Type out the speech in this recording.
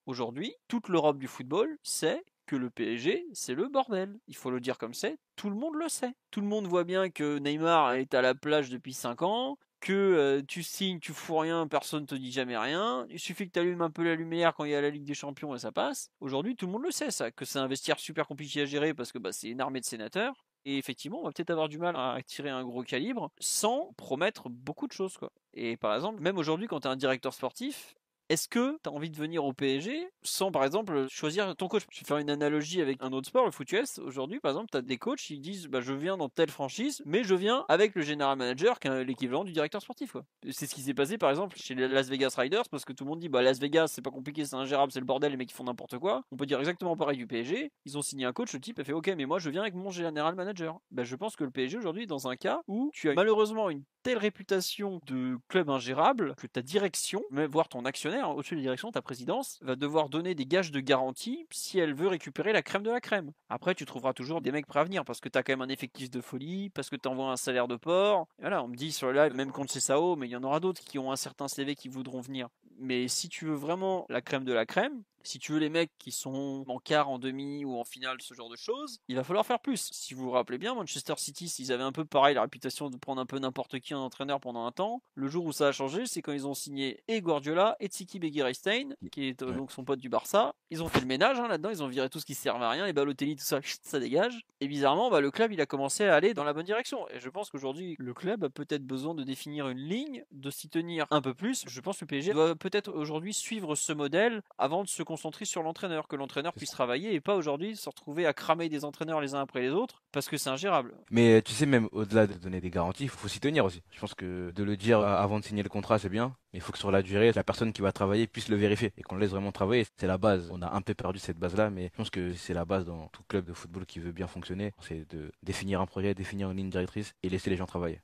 Aujourd'hui, toute l'Europe du football sait que le PSG, c'est le bordel. Il faut le dire comme c'est, tout le monde le sait. Tout le monde voit bien que Neymar est à la plage depuis 5 ans, que tu signes, tu fous rien, personne te dit jamais rien. Il suffit que tu allumes un peu la lumière quand il y a la Ligue des Champions et ça passe. Aujourd'hui, tout le monde le sait ça, que c'est un vestiaire super compliqué à gérer parce que c'est une armée de sénateurs. Et effectivement, on va peut-être avoir du mal à attirer un gros calibre sans promettre beaucoup de choses, quoi. Et par exemple, même aujourd'hui, quand tu es un directeur sportif, est-ce que tu as envie de venir au PSG sans, par exemple, choisir ton coach? Je vais faire une analogie avec un autre sport, le foot US. Aujourd'hui, par exemple, tu as des coachs qui disent je viens dans telle franchise, mais je viens avec le general manager, qui est l'équivalent du directeur sportif, quoi. C'est ce qui s'est passé, par exemple, chez les Las Vegas Riders, parce que tout le monde dit Las Vegas, c'est pas compliqué, c'est ingérable, c'est le bordel, les mecs qui font n'importe quoi. On peut dire exactement pareil du PSG. Ils ont signé un coach, le type a fait ok, mais moi je viens avec mon general manager. Je pense que le PSG aujourd'hui est dans un cas où tu as malheureusement une telle réputation de club ingérable que ta direction, même voire ton actionnaire, au-dessus de la direction, ta présidence, va devoir donner des gages de garantie si elle veut récupérer la crème de la crème. Après, tu trouveras toujours des mecs prêts à venir parce que tu as quand même un effectif de folie, parce que tu envoies un salaire de porc. Et voilà, on me dit sur le live, même contre CSAO, mais il y en aura d'autres qui ont un certain CV qui voudront venir. Mais si tu veux vraiment la crème de la crème, si tu veux les mecs qui sont en quart, en demi ou en finale, ce genre de choses, il va falloir faire plus. Si vous vous rappelez bien, Manchester City, s'ils avaient un peu pareil la réputation de prendre un peu n'importe qui en entraîneur pendant un temps, le jour où ça a changé, c'est quand ils ont signé et Guardiola et Txiki Begiristain, qui est donc son pote du Barça. Ils ont fait le ménage là-dedans, ils ont viré tout ce qui servait à rien, les Balotelli, tout ça, ça dégage. Et bizarrement, le club, il a commencé à aller dans la bonne direction. Et je pense qu'aujourd'hui, le club a peut-être besoin de définir une ligne, de s'y tenir un peu plus. Je pense que le PSG doit peut-être aujourd'hui suivre ce modèle avant de se concentrer sur l'entraîneur, que l'entraîneur puisse travailler et pas aujourd'hui se retrouver à cramer des entraîneurs les uns après les autres parce que c'est ingérable. Mais tu sais, même au-delà de donner des garanties, il faut s'y tenir aussi. Je pense que de le dire avant de signer le contrat, c'est bien, mais il faut que sur la durée, la personne qui va travailler puisse le vérifier et qu'on le laisse vraiment travailler. C'est la base. On a un peu perdu cette base-là, mais je pense que c'est la base dans tout club de football qui veut bien fonctionner. C'est de définir un projet, définir une ligne directrice et laisser les gens travailler.